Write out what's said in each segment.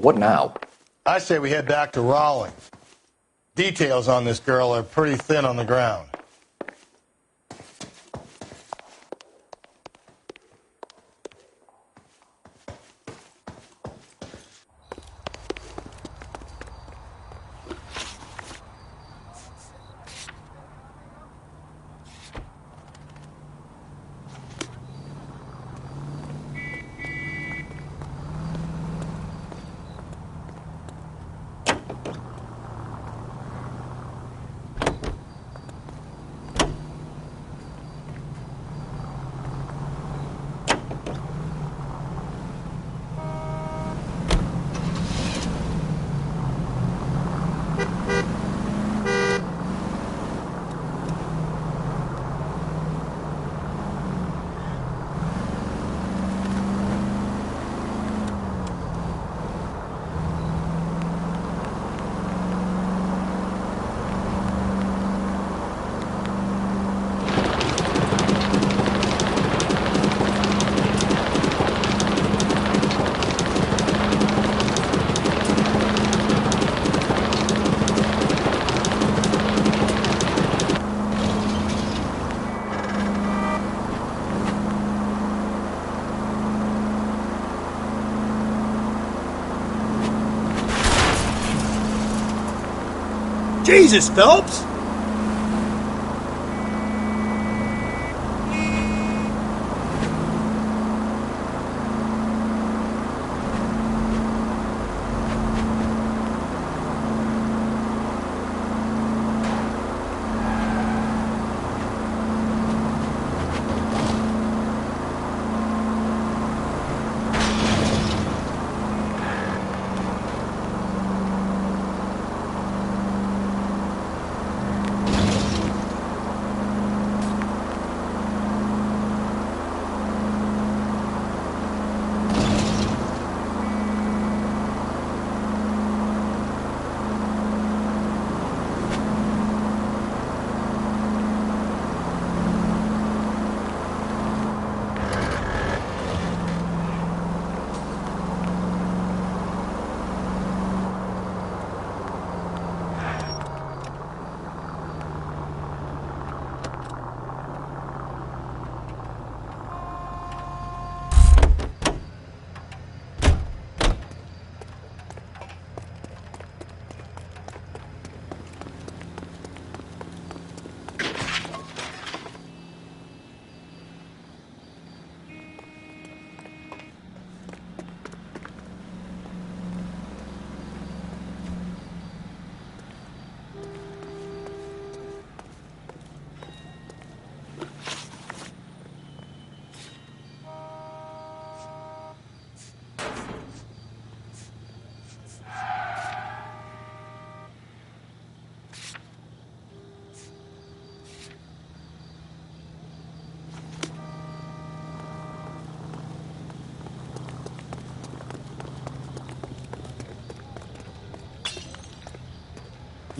What now? I say we head back to Raleigh. Details on this girl are pretty thin on the ground. Jesus, Phelps!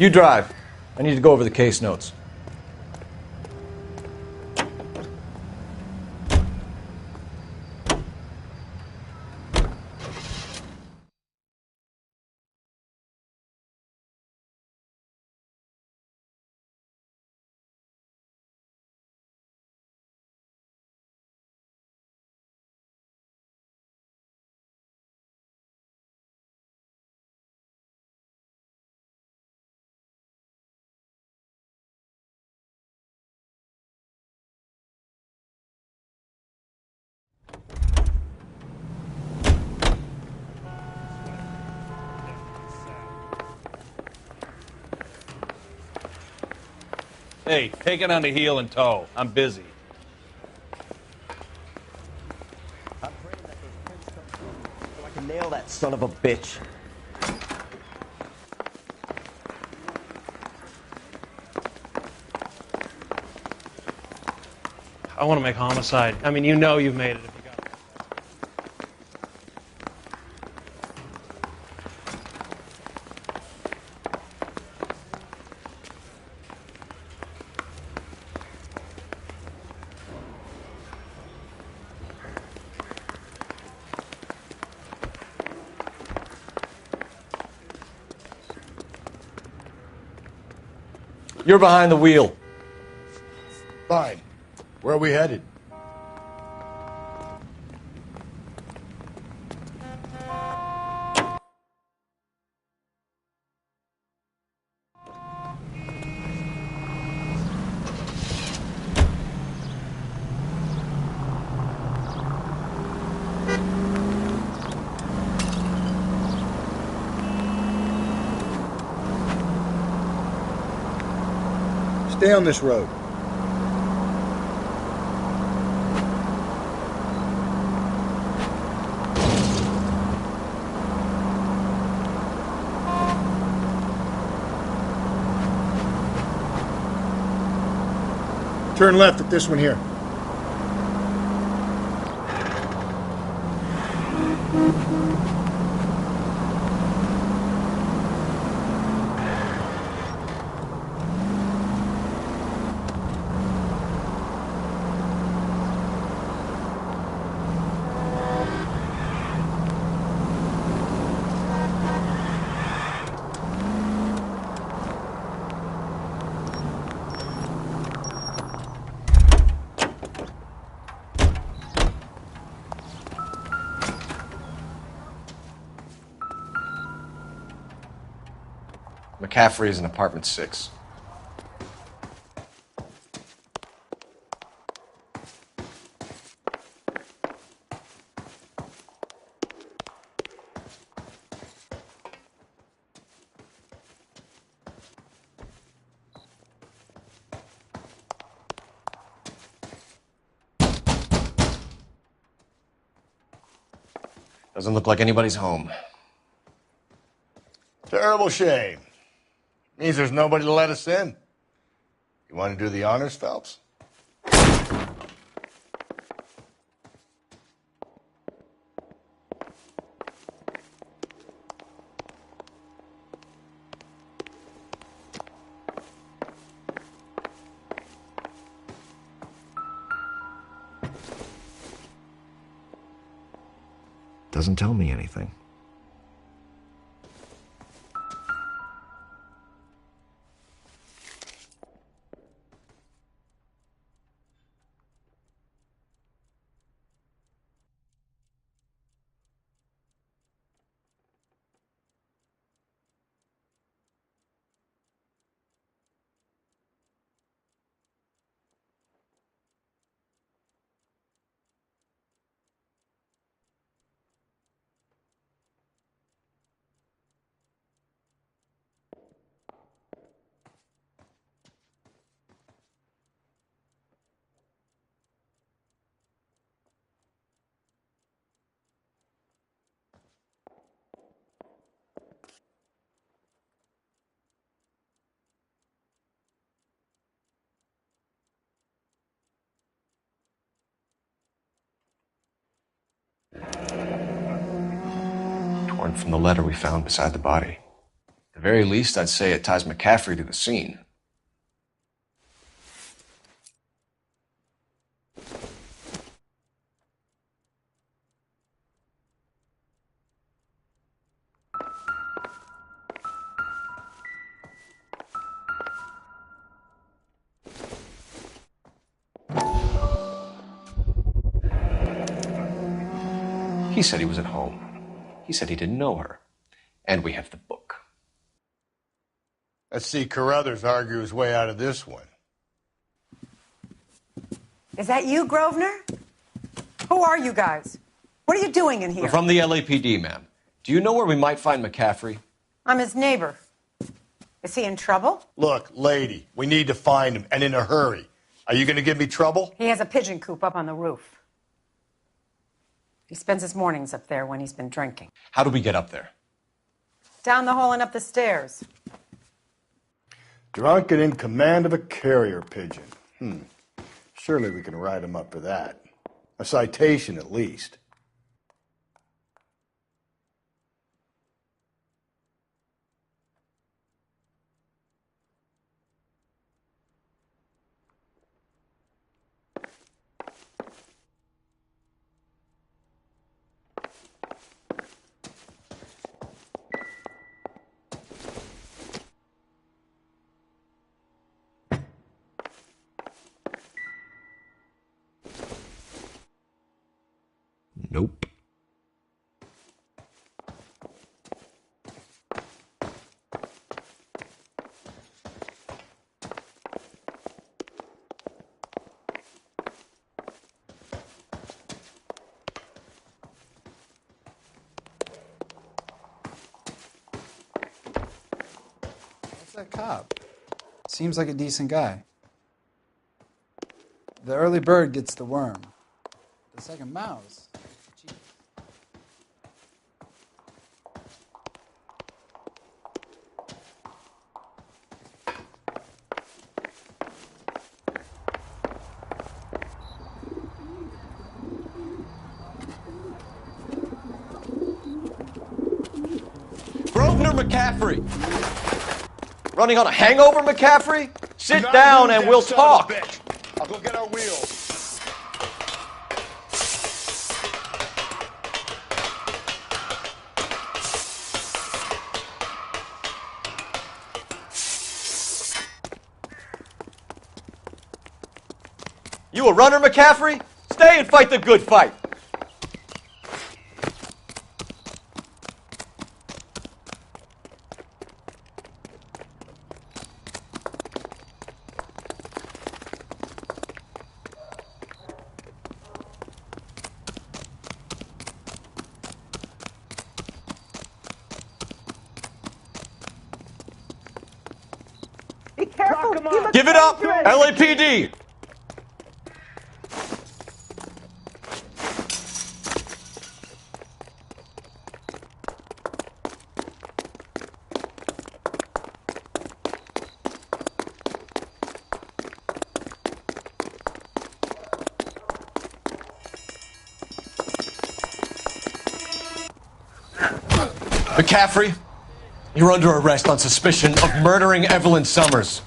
You drive. I need to go over the case notes. Hey, take it on the heel and toe. I'm busy. I'm praying that those prints come true so I can nail that son of a bitch. I want to make homicide. I mean, you know you've made it if you got it. You're behind the wheel. Fine. Where are we headed? Stay on this road. Turn left at this one here. McCaffrey is in apartment 6. Doesn't look like anybody's home. Terrible shame. Means there's nobody to let us in. You want to do the honors, Phelps? Doesn't tell me anything. Torn from the letter we found beside the body. At the very least, I'd say it ties McCaffrey to the scene. He said he was at home. He said he didn't know her. And we have the book. Let's see Carruthers argue his way out of this one. Is that you, Grosvenor? Who are you guys? What are you doing in here? We're from the LAPD, ma'am. Do you know where we might find McCaffrey? I'm his neighbor. Is he in trouble? Look, lady, we need to find him, and in a hurry. Are you going to give me trouble? He has a pigeon coop up on the roof. He spends his mornings up there when he's been drinking. How do we get up there? Down the hall and up the stairs. Drunk and in command of a carrier pigeon. Surely we can write him up for that. A citation, at least. that cop? Seems like a decent guy. The early bird gets the worm. The second mouse. Grosvenor McCaffrey! Running on a hangover, McCaffrey? Sit down and we'll talk. I'll go get our wheels. You a runner, McCaffrey? Stay and fight the good fight. Be careful! Give it up, LAPD! McCaffrey, you're under arrest on suspicion of murdering Evelyn Summers.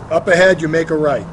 Up ahead, you make a right.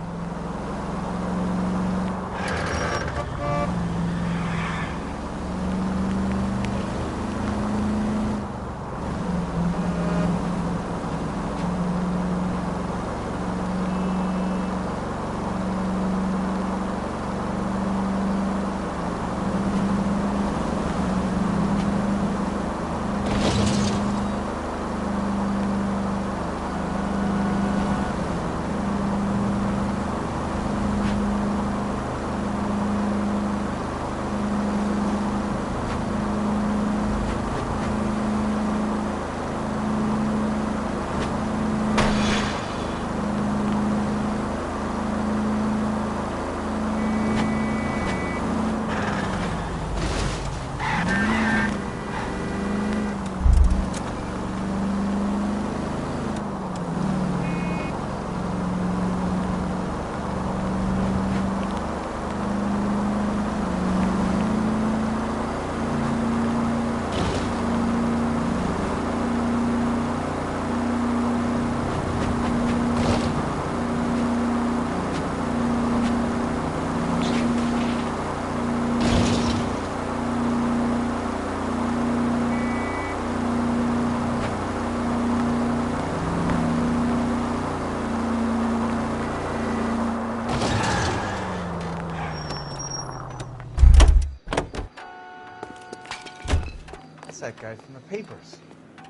That guy from the papers.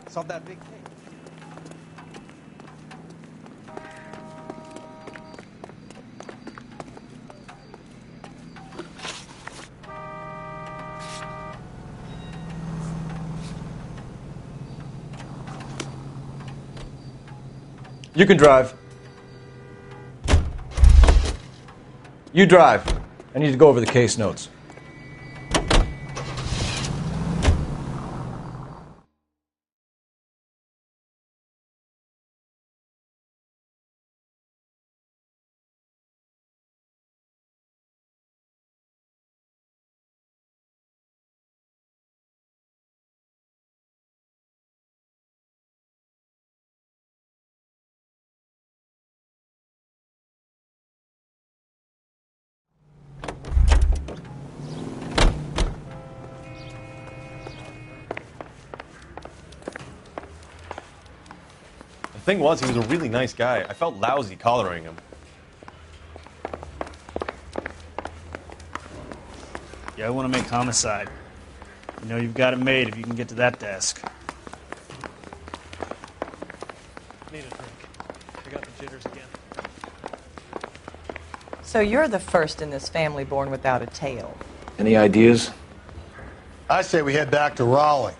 Solved that big case. You can drive. You drive. I need to go over the case notes. Thing was, he was a really nice guy. I felt lousy collaring him. Yeah, I want to make homicide. You know you've got it made if you can get to that desk. Need a drink. I got the jitters again. So you're the first in this family born without a tail. Any ideas? I say we head back to Raleigh.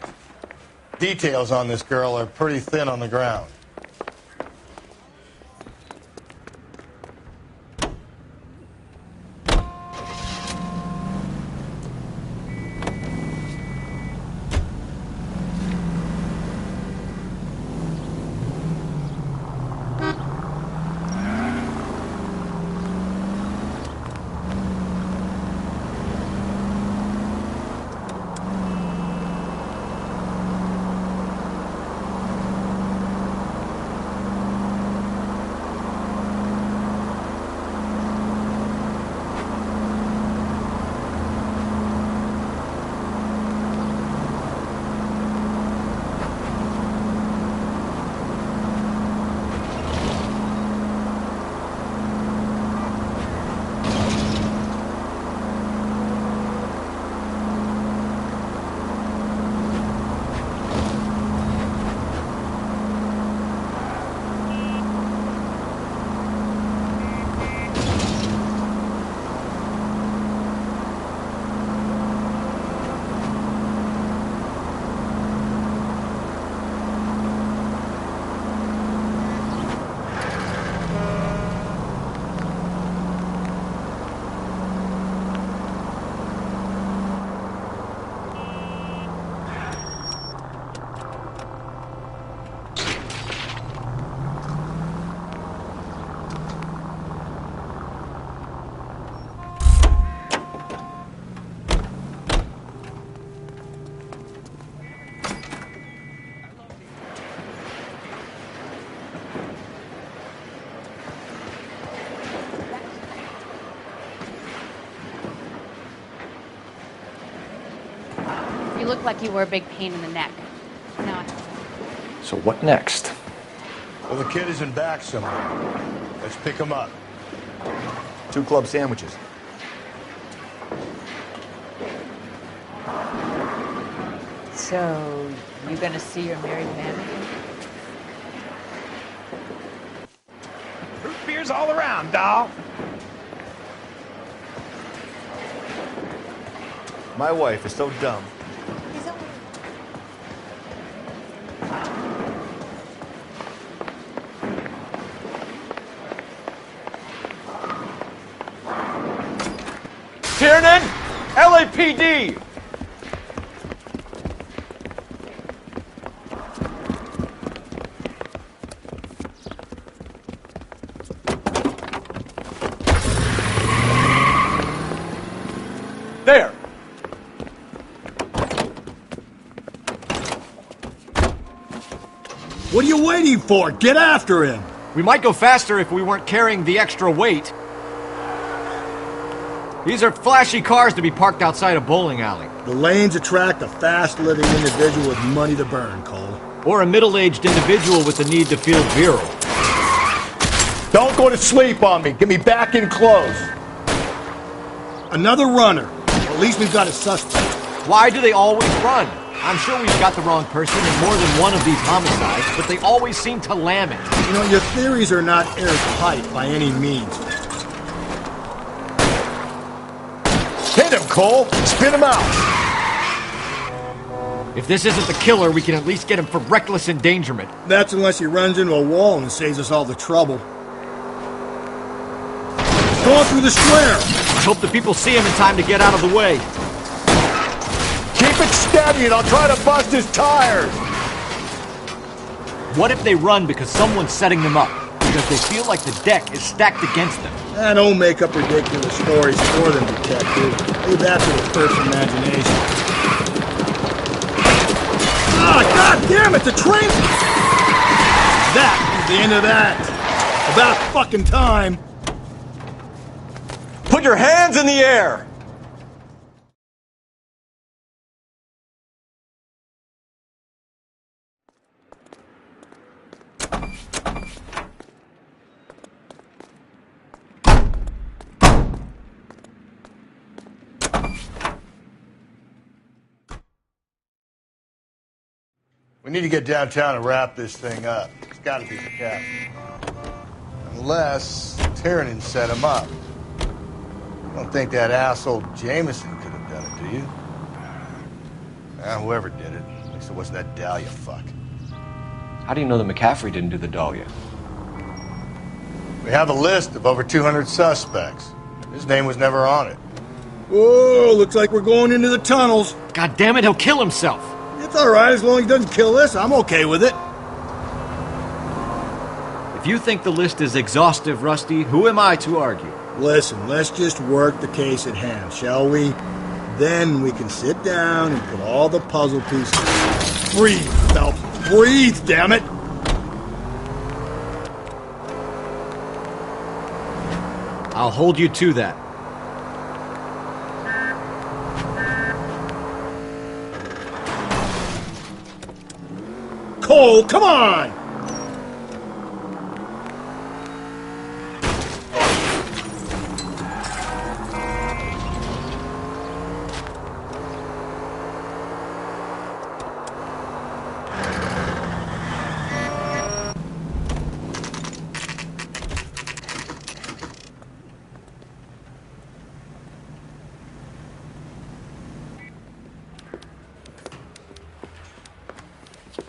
Details on this girl are pretty thin on the ground. You look like you were a big pain in the neck. No. So what next? Well, the kid is in back somewhere. Let's pick him up. 2 club sandwiches. So, you gonna see your married man again? Root beers all around, doll. My wife is so dumb. Tiernan! LAPD! There! What are you waiting for? Get after him! We might go faster if we weren't carrying the extra weight. These are flashy cars to be parked outside a bowling alley. The lanes attract a fast-living individual with money to burn, Cole. Or a middle-aged individual with the need to feel virile. Don't go to sleep on me. Get me back in close. Another runner. At least we've got a suspect. Why do they always run? I'm sure we've got the wrong person in more than one of these homicides, but they always seem to lam it. You know, your theories are not airtight by any means. Hit him, Cole! Spin him out! If this isn't the killer, we can at least get him for reckless endangerment. That's unless he runs into a wall and saves us all the trouble. Going through the square! I hope the people see him in time to get out of the way. Keep it steady and I'll try to bust his tires! What if they run because someone's setting them up? Because they feel like the deck is stacked against them? Don't make up ridiculous stories for them, detective. Leave that to the first imagination. Ah, god damn it, the train! That is the end of that. About fucking time. Put your hands in the air! We need to get downtown and wrap this thing up. It's got to be the captain. Unless Tiernan set him up. You don't think that asshole Jameson could have done it, do you? Whoever did it. At least it wasn't that Dahlia fuck. How do you know that McCaffrey didn't do the Dahlia? We have a list of over 200 suspects. His name was never on it. Whoa, looks like we're going into the tunnels. God damn it, he'll kill himself. It's all right, as long as he doesn't kill us. I'm okay with it. If you think the list is exhaustive, Rusty, who am I to argue? Listen, let's just work the case at hand, shall we? Then we can sit down and put all the puzzle pieces... Breathe, Phelps. Breathe, damn it! I'll hold you to that. Cole, come on!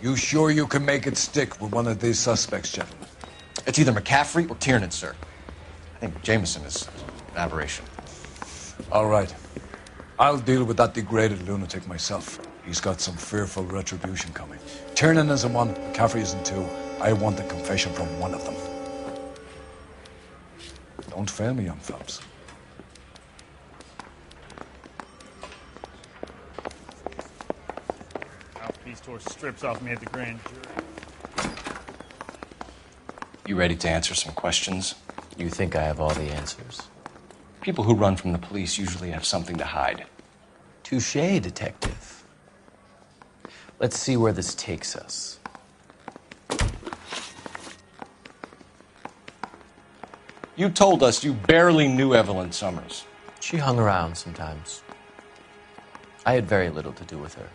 You sure you can make it stick with one of these suspects, gentlemen? It's either McCaffrey or Tiernan, sir. I think Jameson is an aberration. All right. I'll deal with that degraded lunatic myself. He's got some fearful retribution coming. Tiernan isn't one, McCaffrey isn't two. I want a confession from one of them. Don't fail me, young Phelps. Mouthpiece tore strips off me at the grand jury. You ready to answer some questions? You think I have all the answers? People who run from the police usually have something to hide. Touché, detective. Let's see where this takes us. You told us you barely knew Evelyn Summers. She hung around sometimes. I had very little to do with her.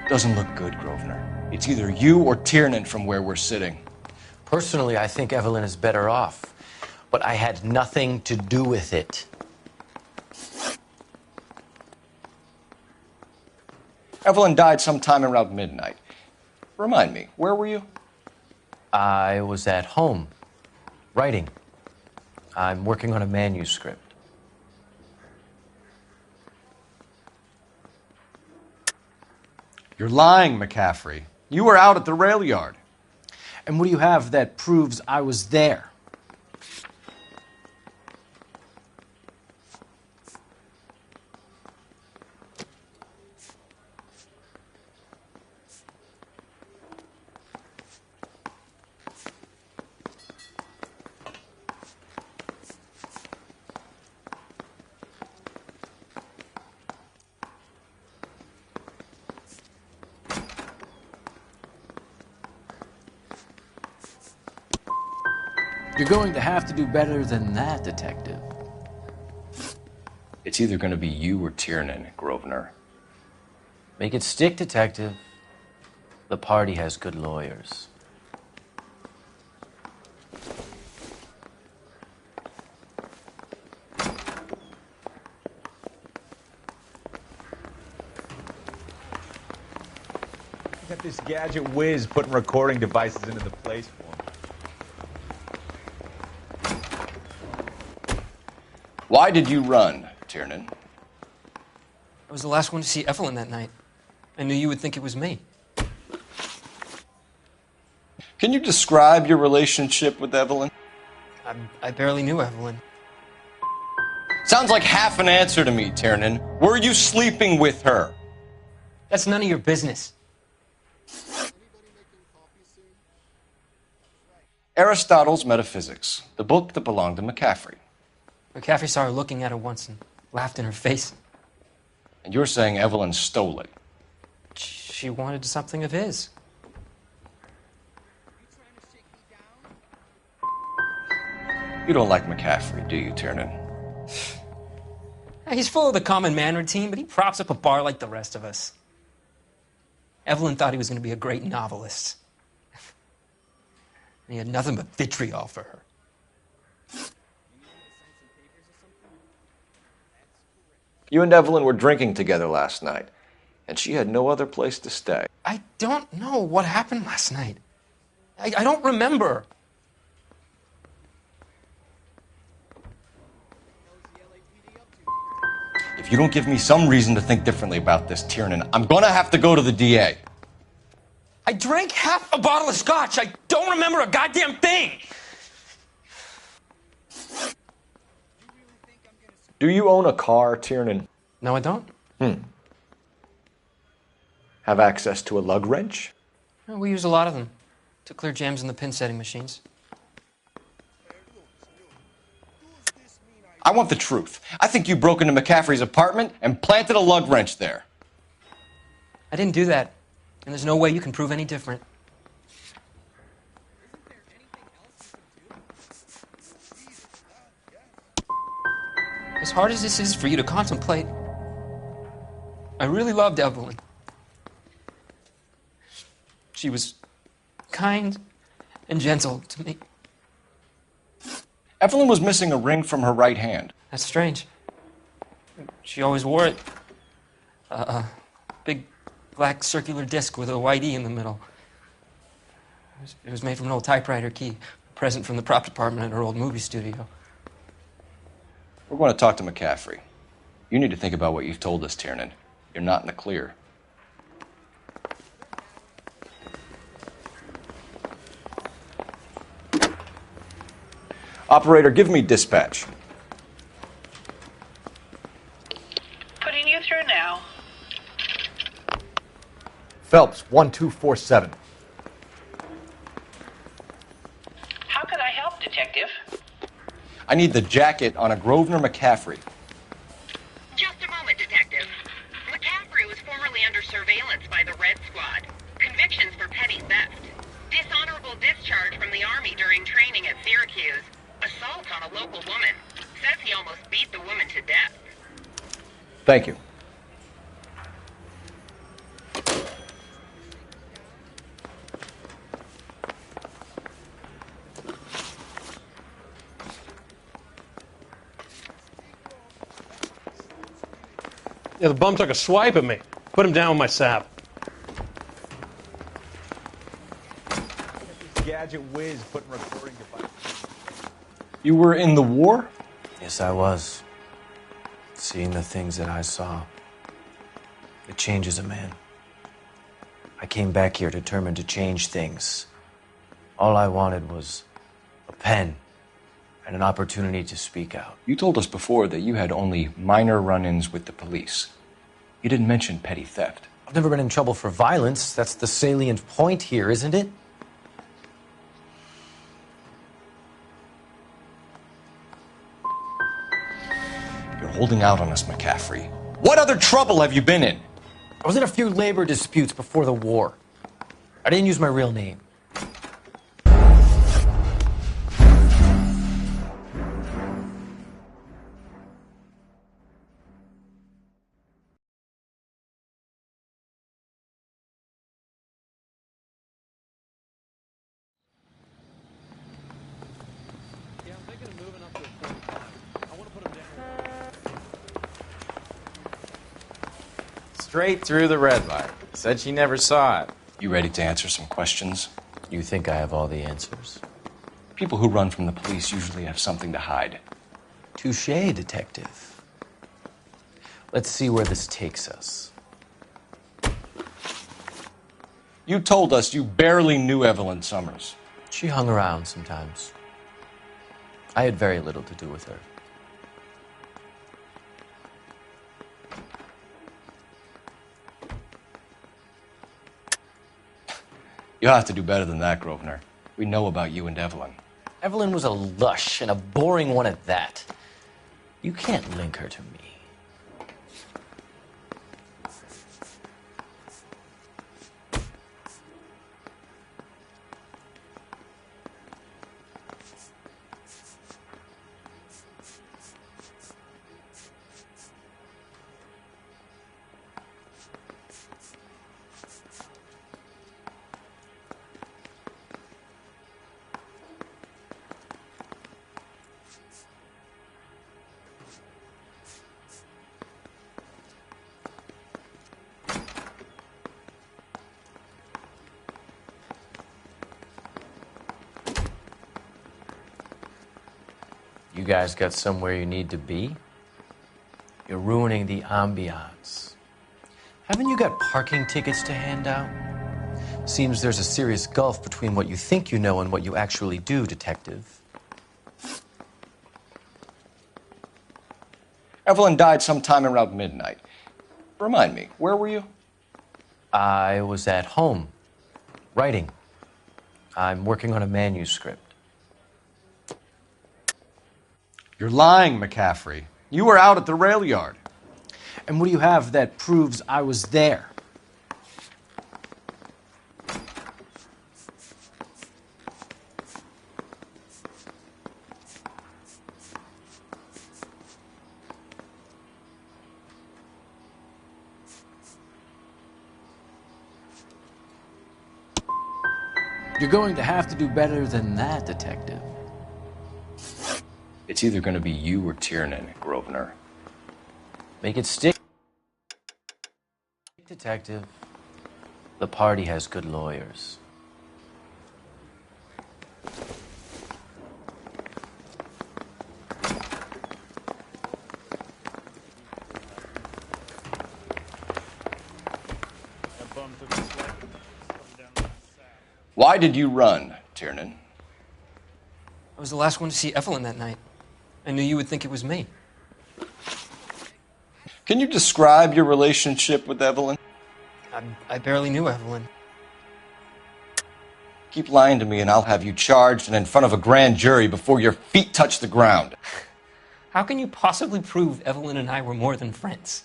Doesn't look good, Grosvenor. It's either you or Tiernan from where we're sitting. Personally, I think Evelyn is better off, but I had nothing to do with it. Evelyn died sometime around midnight. Remind me, where were you? I was at home, writing. I'm working on a manuscript. You're lying, McCaffrey. You were out at the rail yard. And what do you have that proves I was there? You're going to have to do better than that, detective. It's either going to be you or Tiernan, Grosvenor. Make it stick, detective. The party has good lawyers. Got this gadget whiz putting recording devices into the place for him. Why did you run, Tiernan? I was the last one to see Evelyn that night. I knew you would think it was me. Can you describe your relationship with Evelyn? I barely knew Evelyn. Sounds like half an answer to me, Tiernan. Were you sleeping with her? That's none of your business. Aristotle's Metaphysics, the book that belonged to McCaffrey. McCaffrey saw her looking at her once and laughed in her face. And you're saying Evelyn stole it? She wanted something of his. You don't like McCaffrey, do you, Tiernan? He's full of the common man routine, but he props up a bar like the rest of us. Evelyn thought he was going to be a great novelist. And he had nothing but vitriol for her. You and Evelyn were drinking together last night, and she had no other place to stay. I don't know what happened last night. I don't remember. If you don't give me some reason to think differently about this, Tiernan, I'm gonna have to go to the DA. I drank half a bottle of scotch. I don't remember a goddamn thing. Do you own a car, Tiernan? No, I don't. Have access to a lug wrench? We use a lot of them to clear jams in the pin setting machines. I want the truth. I think you broke into McCaffrey's apartment and planted a lug wrench there. I didn't do that, and there's no way you can prove any different. As hard as this is for you to contemplate, I really loved Evelyn. She was kind and gentle to me. Evelyn was missing a ring from her right hand. That's strange. She always wore it. A big black circular disc with a white E in the middle. It was made from an old typewriter key, a present from the prop department at her old movie studio. We're going to talk to McCaffrey. You need to think about what you've told us, Tiernan. You're not in the clear. Operator, give me dispatch. Putting you through now. Phelps, 1247. How could I help, Detective? I need the jacket on a Grosvenor McCaffrey. Just a moment, Detective. McCaffrey was formerly under surveillance by the Red Squad. Convictions for petty theft. Dishonorable discharge from the Army during training at Syracuse. Assault on a local woman. Says he almost beat the woman to death. Thank you. Yeah, the bum took a swipe at me. Put him down with my sap. Gadget whiz putting recording devices. You were in the war? Yes, I was. Seeing the things that I saw. It changes a man. I came back here determined to change things. All I wanted was a pen and an opportunity to speak out. You told us before that you had only minor run-ins with the police. You didn't mention petty theft. I've never been in trouble for violence. That's the salient point here, isn't it? You're holding out on us, McCaffrey. What other trouble have you been in? I was in a few labor disputes before the war. I didn't use my real name. Straight through the red light. Said she never saw it. You ready to answer some questions? You think I have all the answers? People who run from the police usually have something to hide. Touché, detective. Let's see where this takes us. You told us you barely knew Evelyn Summers. She hung around sometimes. I had very little to do with her. You'll have to do better than that, Grosvenor. we know about you and Evelyn? Evelyn was a lush, and a boring one at that. You can't link her to me. You guys got somewhere you need to be? You're ruining the ambiance. Haven't you got parking tickets to hand out? Seems there's a serious gulf between what you think you know and what you actually do, Detective. Evelyn died sometime around midnight. Remind me, where were you? I was at home, writing. I'm working on a manuscript. You're lying, McCaffrey. You were out at the rail yard. And what do you have that proves I was there? You're going to have to do better than that, Detective. It's either going to be you or Tiernan, Grosvenor. Make it stick, Detective. The party has good lawyers. Why did you run, Tiernan? I was the last one to see Evelyn that night. I knew you would think it was me. Can you describe your relationship with Evelyn? I barely knew Evelyn. Keep lying to me and I'll have you charged and in front of a grand jury before your feet touch the ground. How can you possibly prove Evelyn and I were more than friends?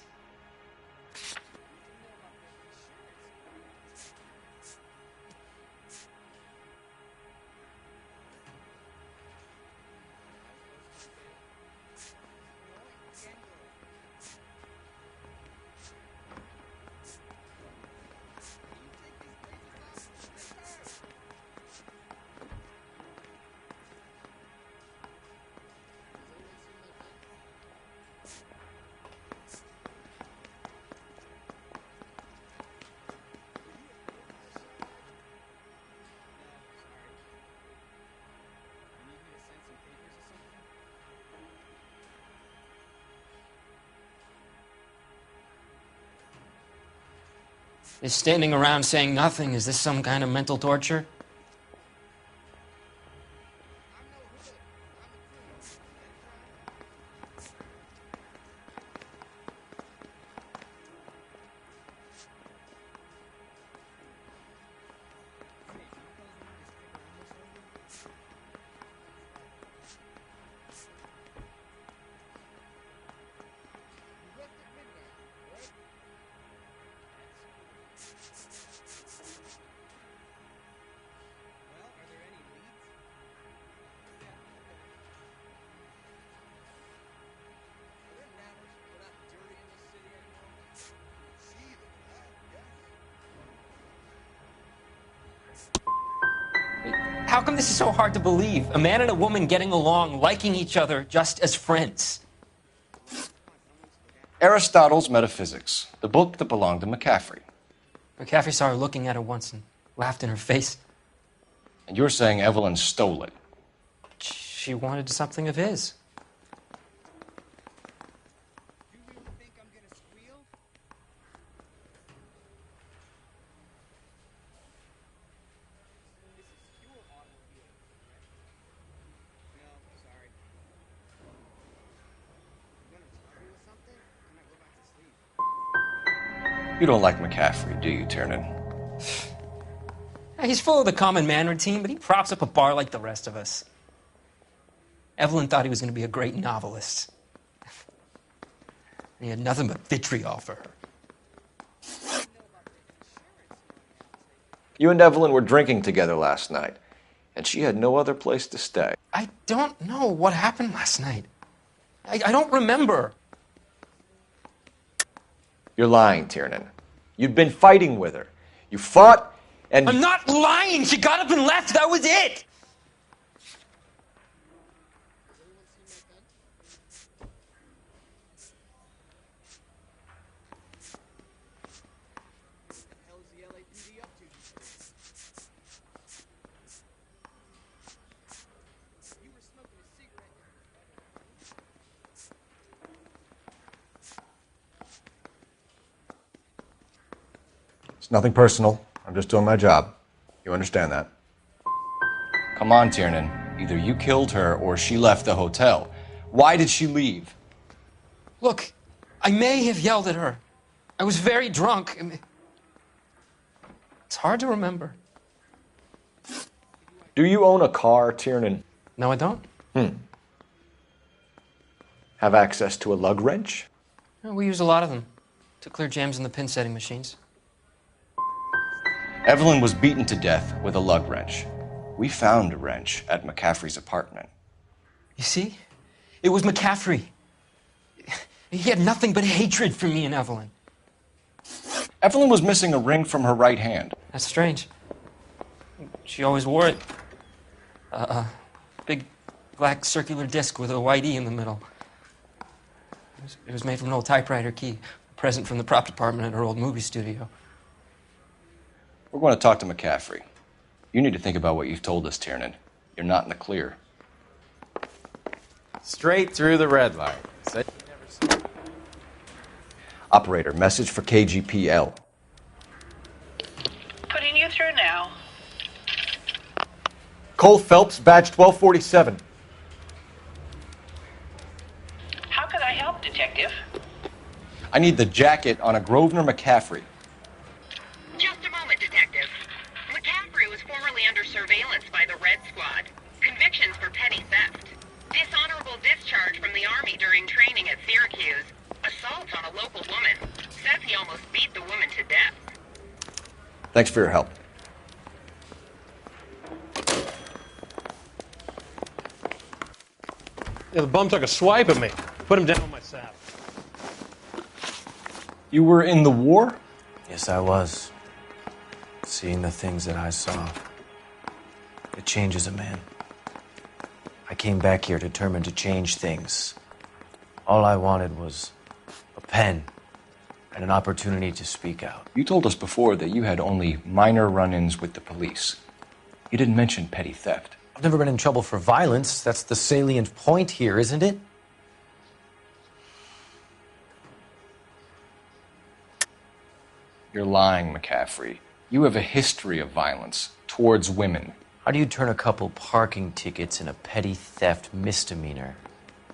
Is standing around saying nothing, is this some kind of mental torture? How come this is so hard to believe? A man and a woman getting along, liking each other just as friends. Aristotle's Metaphysics, the book that belonged to McCaffrey. McCaffrey saw her looking at her once and laughed in her face. And you're saying Evelyn stole it? She wanted something of his. You don't like McCaffrey, do you, Tiernan? He's full of the common man routine, but he props up a bar like the rest of us. Evelyn thought he was going to be a great novelist. He had nothing but vitriol for her. You and Evelyn were drinking together last night, and she had no other place to stay. I don't know what happened last night. I don't remember. You're lying, Tiernan. You'd been fighting with her. You fought, and... I'm not lying! She got up and left! That was it! It's nothing personal. I'm just doing my job. You understand that? Come on, Tiernan. Either you killed her or she left the hotel. Why did she leave? Look, I may have yelled at her. I was very drunk. It's hard to remember. Do you own a car, Tiernan? No, I don't. Have access to a lug wrench? We use a lot of them to clear jams in the pin setting machines. Evelyn was beaten to death with a lug wrench. We found a wrench at McCaffrey's apartment. You see? It was McCaffrey. He had nothing but hatred for me and Evelyn. Evelyn was missing a ring from her right hand. That's strange. She always wore it. A big black circular disc with a white E in the middle. It was made from an old typewriter key, a present from the prop department at her old movie studio. We're going to talk to McCaffrey. You need to think about what you've told us, Tiernan. You're not in the clear. Straight through the red light. Operator, message for KGPL. Putting you through now. Cole Phelps, badge 1247. How could I help, Detective? I need the jacket on a Grosvenor McCaffrey. Just a moment, Detective. McCaffrey was formerly under surveillance by the Red Squad. Convictions for petty theft. Dishonorable discharge from the Army during training at Syracuse. Assault on a local woman. Says he almost beat the woman to death. Thanks for your help. Yeah, the bum took a swipe at me. Put him down on my saddle. You were in the war? Yes, I was. Seeing the things that I saw, it changes a man. I came back here determined to change things. All I wanted was a pen and an opportunity to speak out. You told us before that you had only minor run-ins with the police. You didn't mention petty theft. I've never been in trouble for violence. That's the salient point here, isn't it? You're lying, McCaffrey. You have a history of violence towards women. How do you turn a couple parking tickets and a petty theft misdemeanor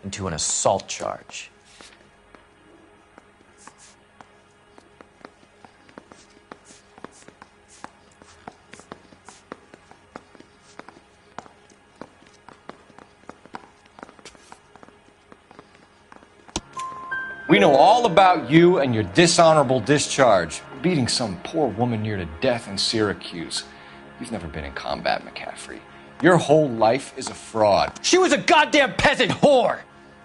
into an assault charge? We know all about you and your dishonorable discharge, beating some poor woman near to death in Syracuse. You've never been in combat, McCaffrey. Your whole life is a fraud. She was a goddamn peasant whore.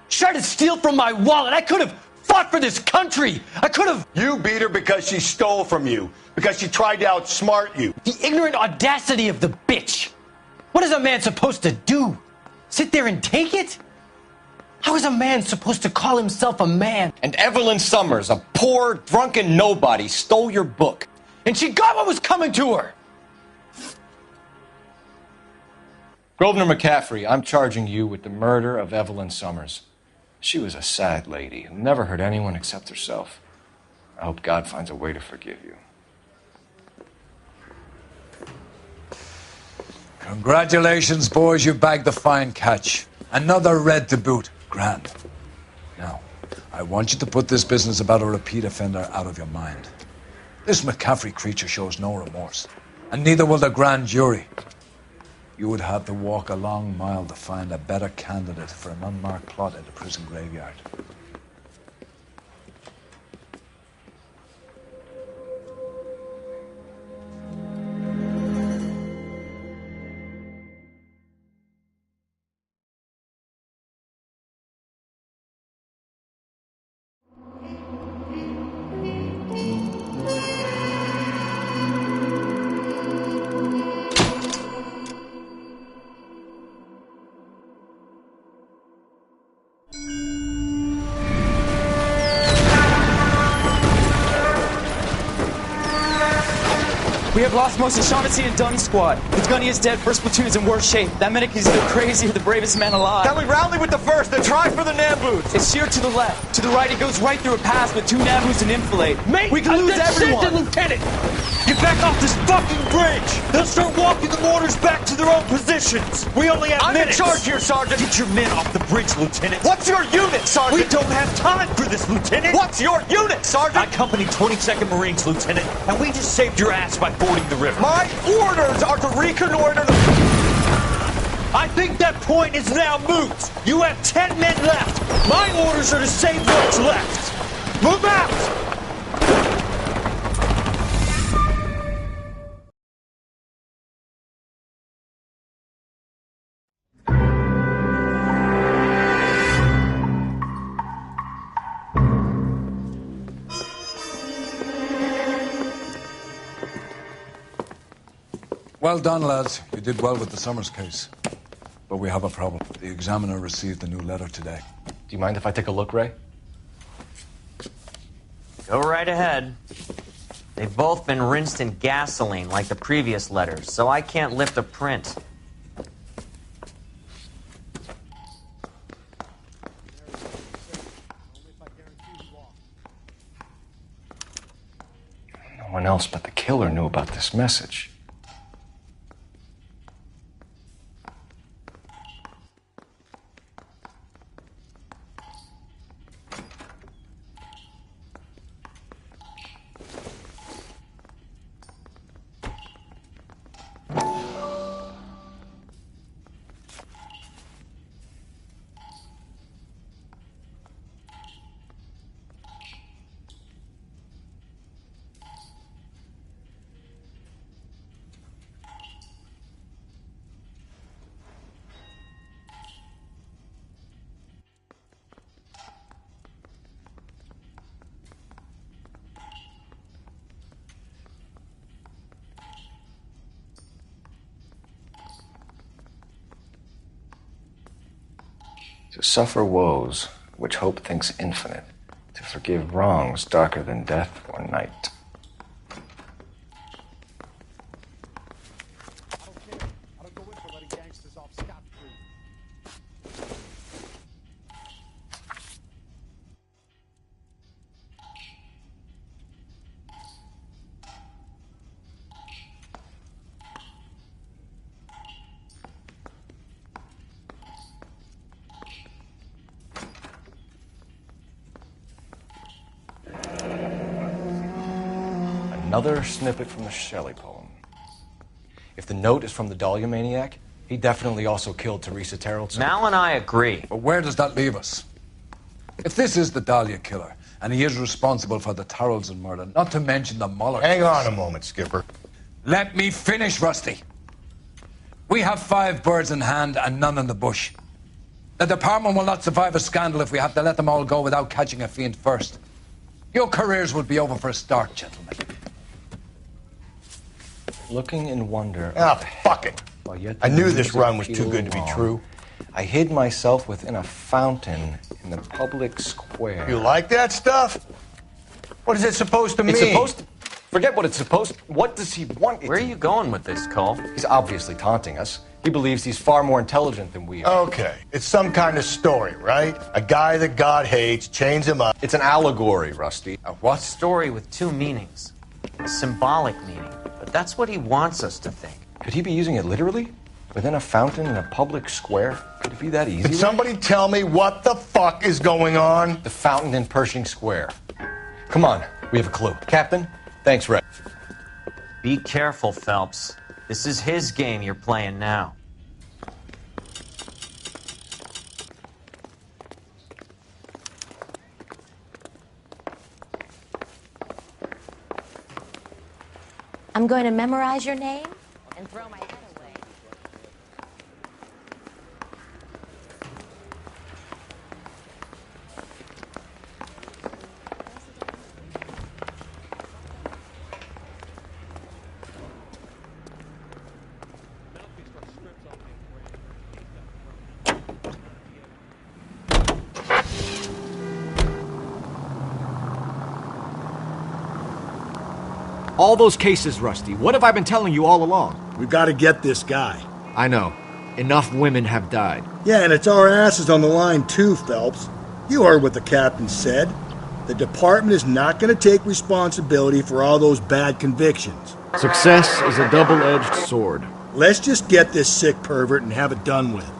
She tried to steal from my wallet. I could have fought for this country. I could have. You beat her because she stole from you, because she tried to outsmart you. The ignorant audacity of the bitch. What is a man supposed to do? Sit there and take it? How is a man supposed to call himself a man? And Evelyn Summers, a poor, drunken nobody, stole your book. And she got what was coming to her. Grosvenor McCaffrey, I'm charging you with the murder of Evelyn Summers. She was a sad lady who never hurt anyone except herself. I hope God finds a way to forgive you. Congratulations, boys. You bagged the fine catch. Another red to boot. Grand. Now, I want you to put this business about a repeat offender out of your mind. This McCaffrey creature shows no remorse. And neither will the grand jury. You would have to walk a long mile to find a better candidate for an unmarked plot at the prison graveyard. We have lost most of Shaughnessy and Dunn's squad. The gunny is dead, first platoon is in worse shape. That medic is either crazy or the bravest man alive. Then we rally with the first and try for the Nambus. It's sheer to the left. To the right, it goes right through a pass with 2 Nambus and enfilade. Mate, we can lose everyone. Lieutenant! Get back off this fucking bridge! They'll start walking the mortars back to their own positions. We only have minutes. I'm in charge here, Sergeant. Get your men off the bridge, Lieutenant. What's your unit, Sergeant? We don't have time for this, Lieutenant. What's your unit, Sergeant? I company 22nd Marines, Lieutenant, and we just saved your ass by fording the river. My orders are to reconnoiter the... I think that point is now moot. You have 10 men left. My orders are to save what's left. Move out! Well done, lads. You did well with the Summers case. But we have a problem. The examiner received a new letter today. Do you mind if I take a look, Ray? Go right ahead. They've both been rinsed in gasoline like the previous letters, so I can't lift a print. No one else but the killer knew about this message. To suffer woes which hope thinks infinite, to forgive wrongs darker than death or night. Another snippet from the Shelley poem. If the note is from the Dahlia maniac, he definitely also killed Teresa Terrellson. Mal and I agree. But where does that leave us? If this is the Dahlia killer, and he is responsible for the Terrellson murder, not to mention the Muller... Hang on a moment, Skipper. Let me finish, Rusty. We have 5 birds in hand and none in the bush. The department will not survive a scandal if we have to let them all go without catching a fiend first. Your careers will be over for a start, gentlemen. Looking in wonder... Ah, fuck it. I knew this run was too good to be true. I hid myself within a fountain in the public square. You like that stuff? What is it supposed to mean? It's supposed to... Forget what it's supposed to... What does he want it Where are you going with this, Cole? He's obviously taunting us. He believes he's far more intelligent than we are. Okay. It's some kind of story, right? A guy that God hates, chains him up. It's an allegory, Rusty. A what? Story with 2 meanings. A symbolic meaning. But that's what he wants us to think. Could he be using it literally? Within a fountain in a public square? Could it be that easy? Can somebody tell me what the fuck is going on? The fountain in Pershing Square. Come on, we have a clue. Captain, thanks, Ray. Be careful, Phelps. This is his game you're playing now. I'm going to memorize your name and throw my head away. All those cases, Rusty. What have I been telling you all along? We've got to get this guy. I know. Enough women have died. Yeah, and it's our asses on the line too, Phelps. You heard what the captain said. The department is not going to take responsibility for all those bad convictions. Success is a double-edged sword. Let's just get this sick pervert and have it done with.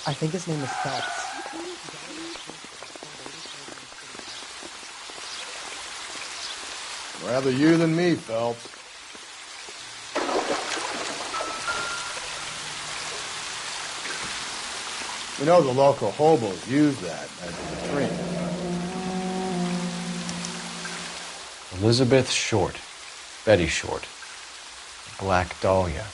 I think his name is Phelps. Rather you than me, Phelps. You know the local hobos use that as a drink. Elizabeth Short. Betty Short. Black Dahlia.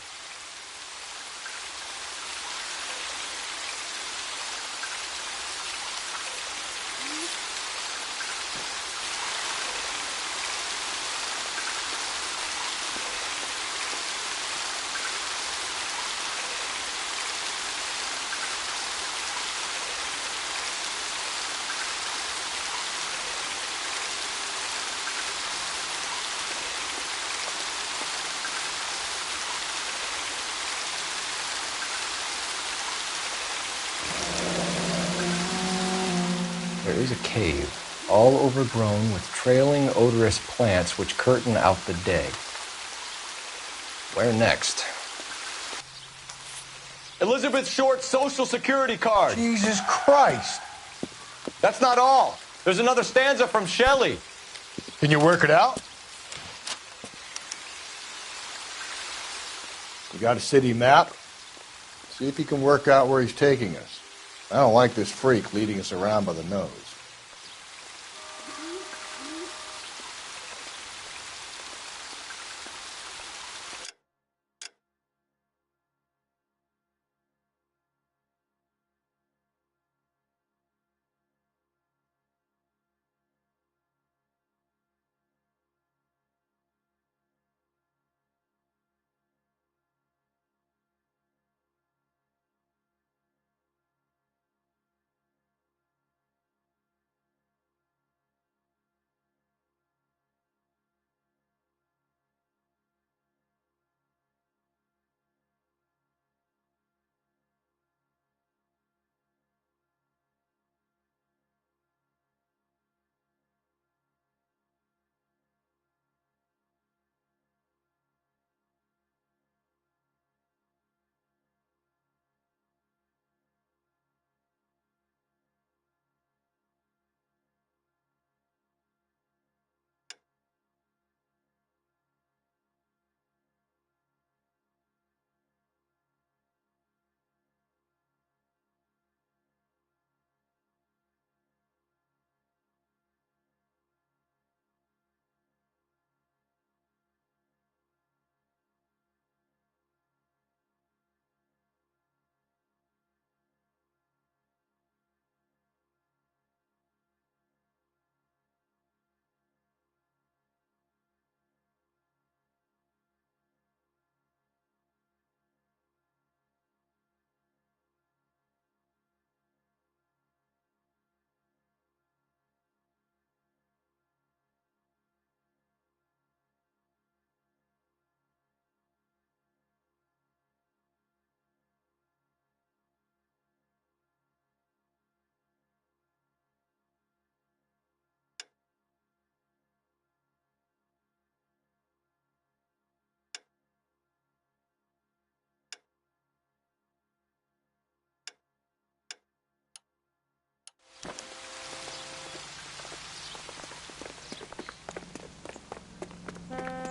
There is a cave, all overgrown with trailing odorous plants which curtain out the day. Where next? Elizabeth Short's social security card. Jesus Christ. That's not all. There's another stanza from Shelley. Can you work it out? You got a city map? See if you can work out where he's taking us. I don't like this freak leading us around by the nose.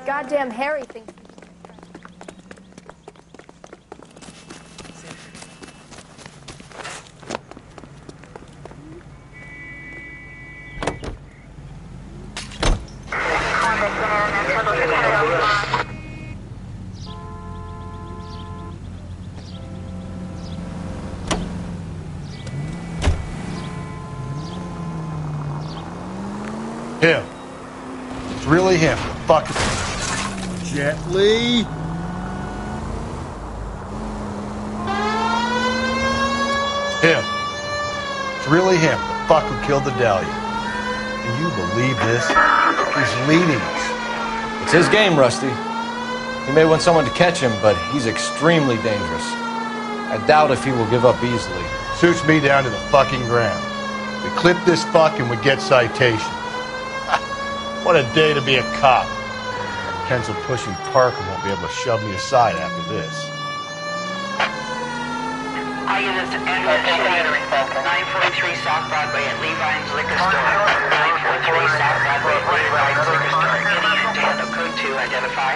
goddamn Harry thinks. Him. It's really him. Fuck. Gently. Him. It's really him. The fuck who killed the Dahlia. Can you believe this? He's leading us. It's his game, Rusty. He may want someone to catch him, but he's extremely dangerous. I doubt if he will give up easily. Suits me down to the fucking ground. We clip this fuck and we get citation. What a day to be a cop. Pencil pushing Parker won't be able to shove me aside after this. All units, ambulance shooting 943 South Broadway at Levine's Liquor Store. 943 South Broadway at Levine's Liquor Store. Idiot to handle code 2, identify.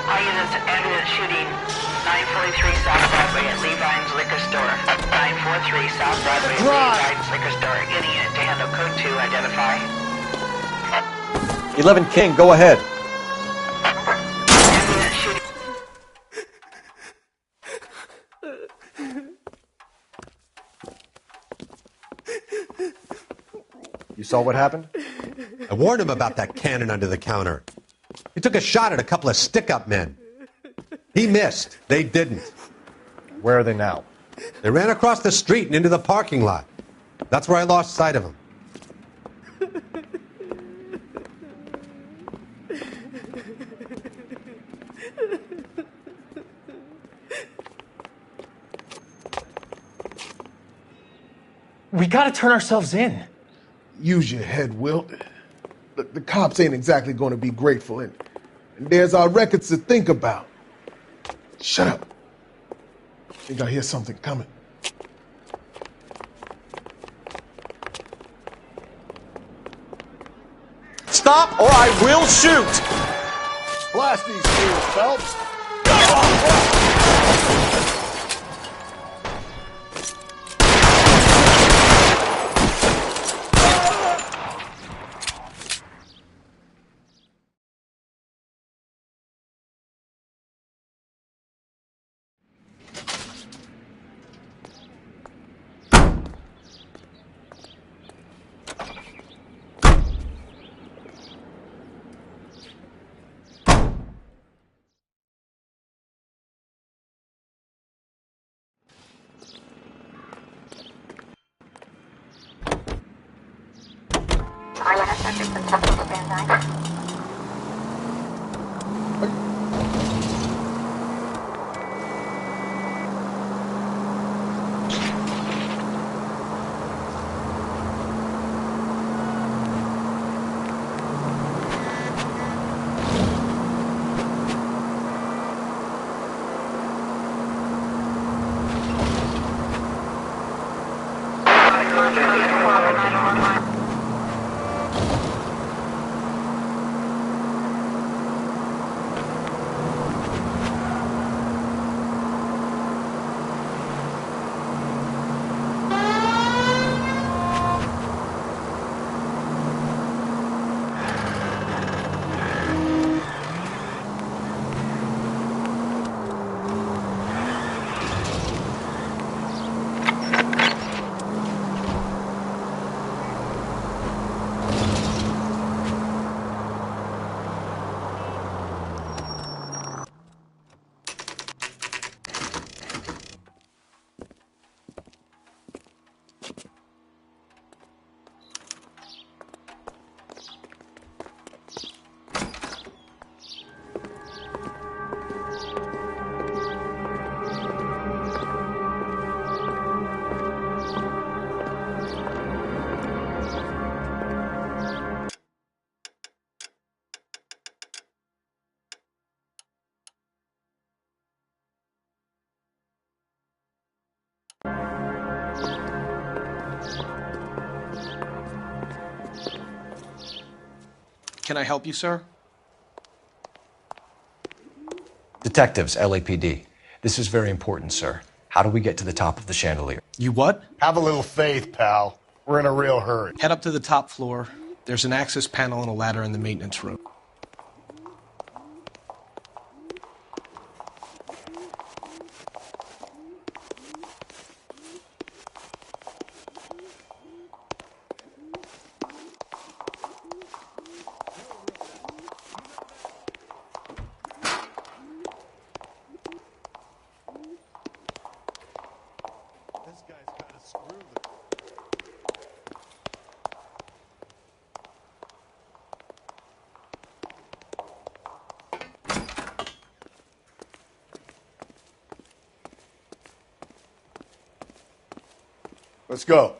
All units, ambulance shooting 943 South Broadway at Levine's Liquor Store. 943 South Broadway at Levine's Liquor Store. Idiot to handle code 2, identify. 11 King, go ahead. Ambulance shooting. You saw what happened? I warned him about that cannon under the counter. He took a shot at a couple of stick-up men. He missed. They didn't. Where are they now? They ran across the street and into the parking lot. That's where I lost sight of them. We gotta turn ourselves in. Use your head, Wilt. The cops ain't exactly going to be grateful, and there's our records to think about. Shut up. I think I hear something coming. Stop or I will shoot! Blast these fools, Phelps! Can I help you, sir? Detectives, LAPD. This is very important, sir. How do we get to the top of the chandelier? You what? Have a little faith, pal. We're in a real hurry. Head up to the top floor. There's an access panel and a ladder in the maintenance room. This guy's got a screw. Let's go.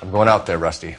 I'm going out there, Rusty.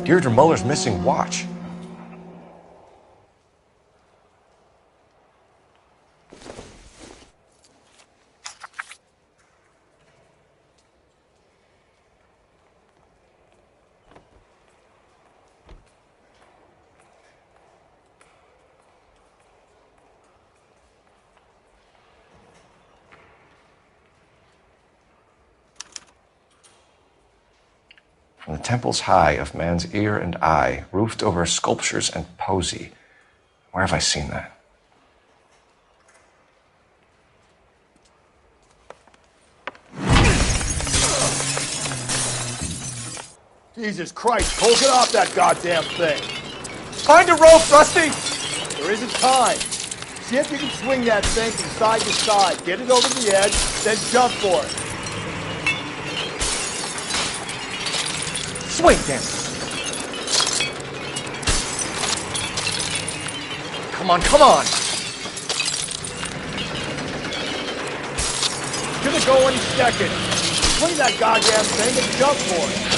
Deirdre Muller's missing watch. From the temples high of man's ear and eye, roofed over sculptures and poesy. Where have I seen that? Jesus Christ, Cole, get off that goddamn thing. Find a rope, Rusty! There isn't time. See if you can swing that thing from side to side. Get it over the edge, then jump for it. Swing, damn it. Come on, come on! Gonna go any second. Swing that goddamn thing and jump for it.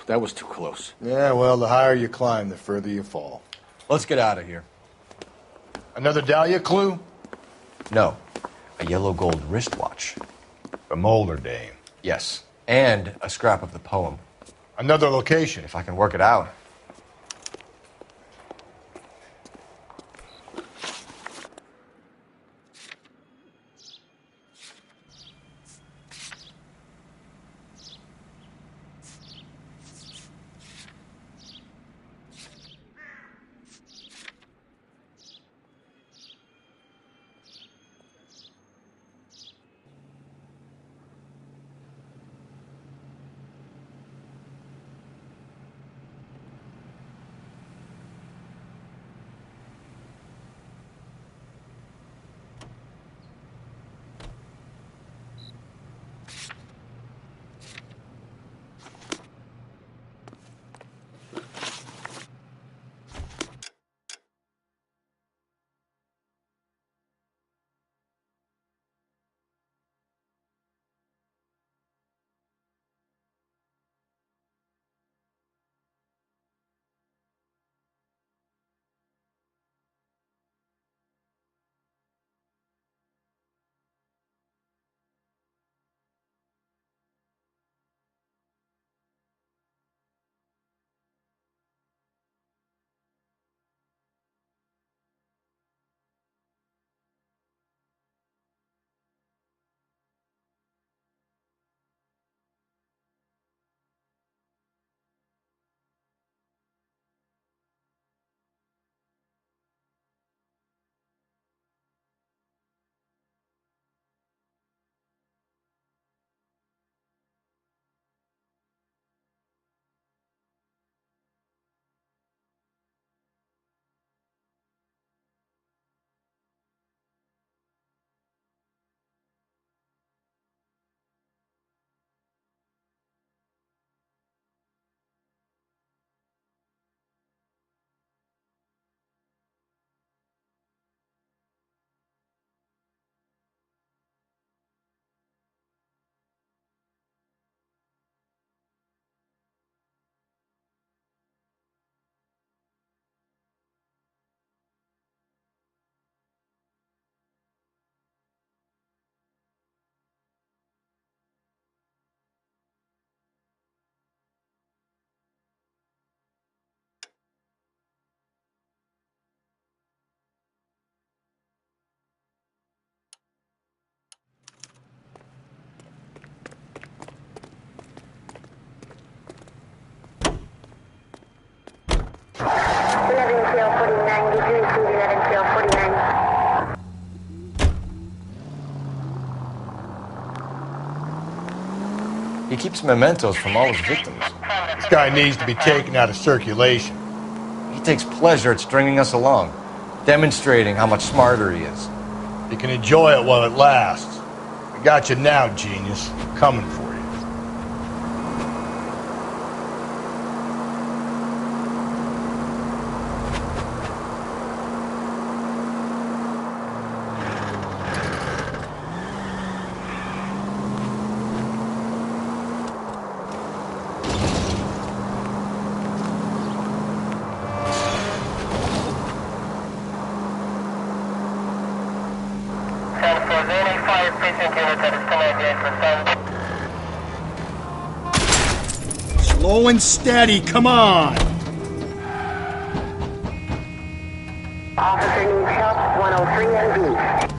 That was too close. Yeah, well, the higher you climb, the further you fall. Let's get out of here. Another Dahlia clue? No. A yellow gold wristwatch. From Older Dame. Yes. And a scrap of the poem. Another location. If I can work it out. He keeps mementos from all his victims. This guy needs to be taken out of circulation. He takes pleasure at stringing us along, demonstrating how much smarter he is. You can enjoy it while it lasts. I got you now, genius. Coming for you. Slow and steady, come on! Officer needs help, 103 and B.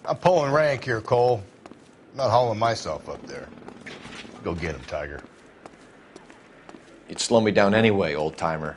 I'm pulling rank here, Cole. I'm not hauling myself up there. Go get him, Tiger. You'd slow me down anyway, old-timer.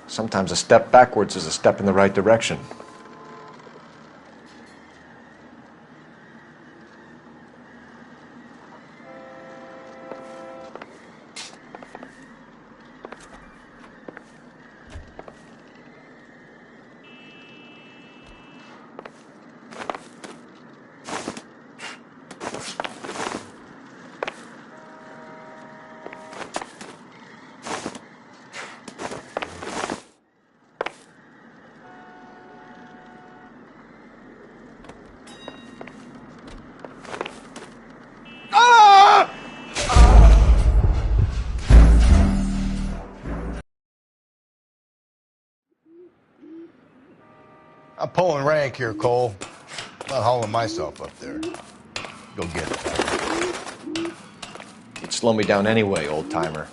Sometimes a step backwards is a step in the right direction. I'm pulling rank here, Cole. I'm not hauling myself up there. Go get him, Tiger. You'd slow me down anyway, old-timer.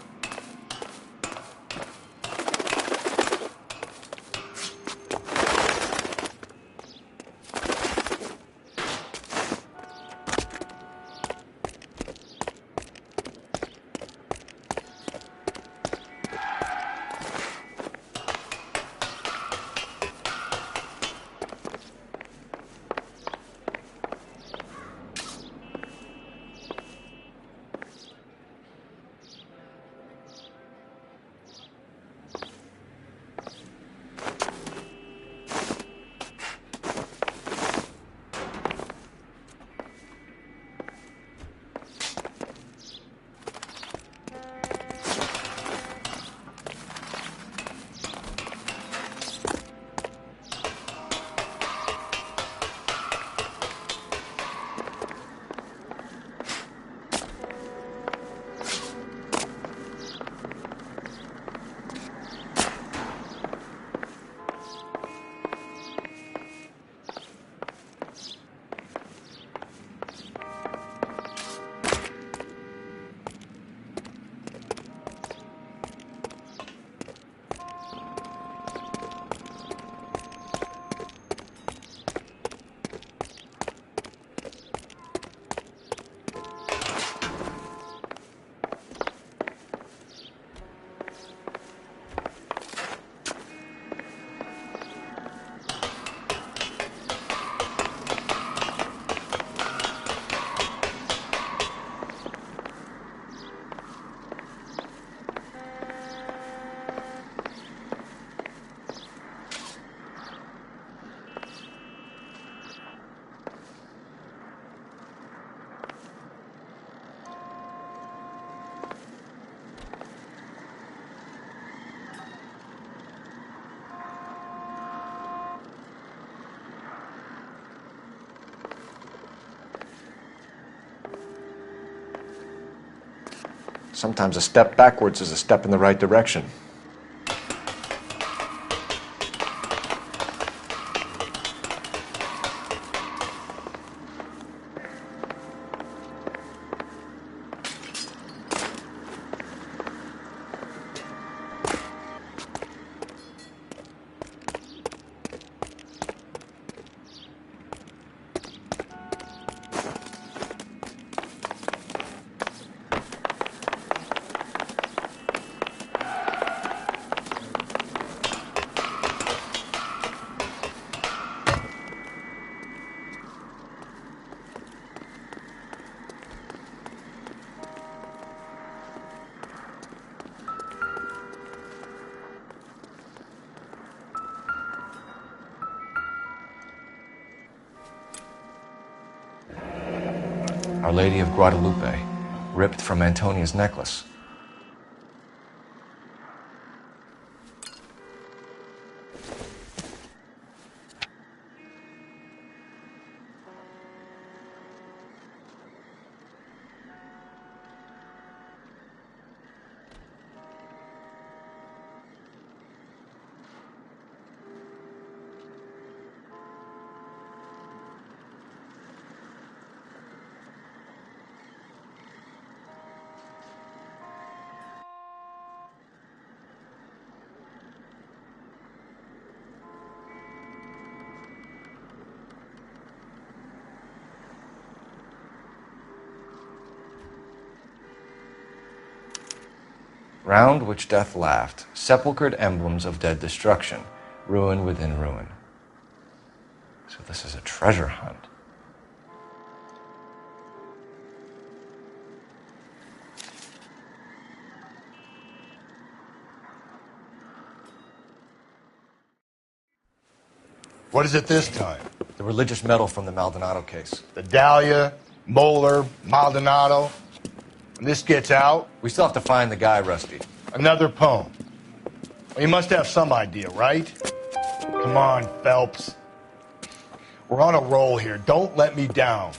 Sometimes a step backwards is a step in the right direction. Our Lady of Guadalupe, ripped from Antonia's necklace. Round which death laughed, sepulchred emblems of dead destruction, ruin within ruin. So this is a treasure hunt. What is it this time? The religious medal from the Maldonado case. The Dahlia, Moeller, Maldonado. When this gets out... We still have to find the guy, Rusty. Another poem. Well, you must have some idea, right? Come on, Phelps. We're on a roll here. Don't let me down.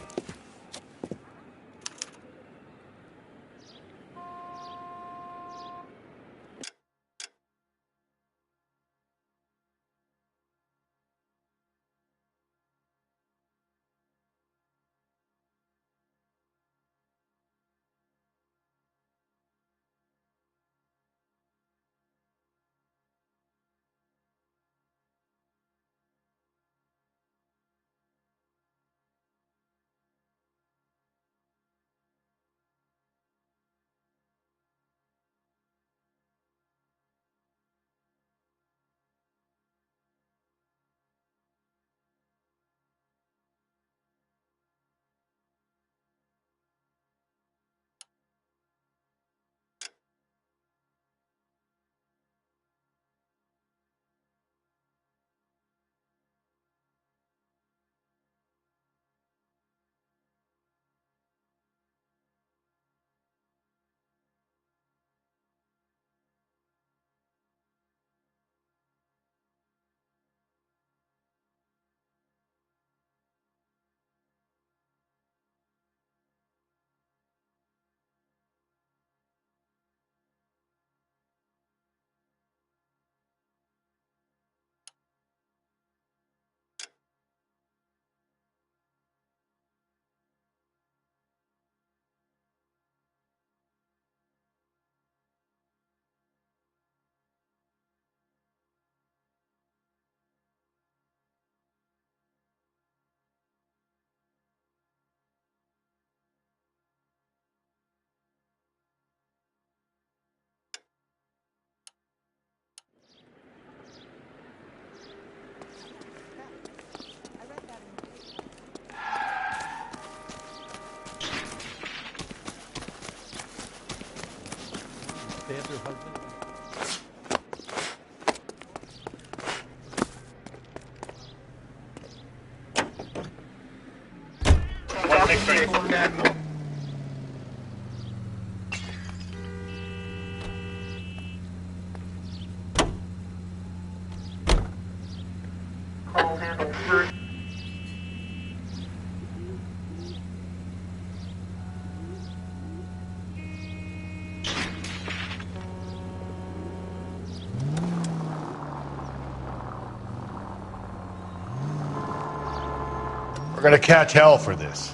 We're gonna catch hell for this.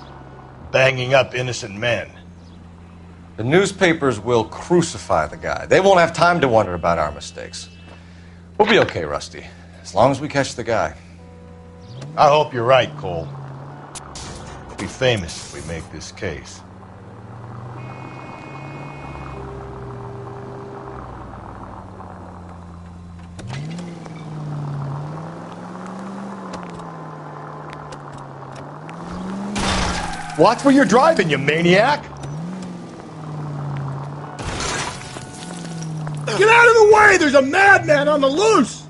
Banging up innocent men. The newspapers will crucify the guy. They won't have time to wonder about our mistakes. We'll be okay, Rusty, as long as we catch the guy. I hope you're right, Cole. We'll be famous if we make this case. Watch where you're driving, you maniac! Get out of the way! There's a madman on the loose!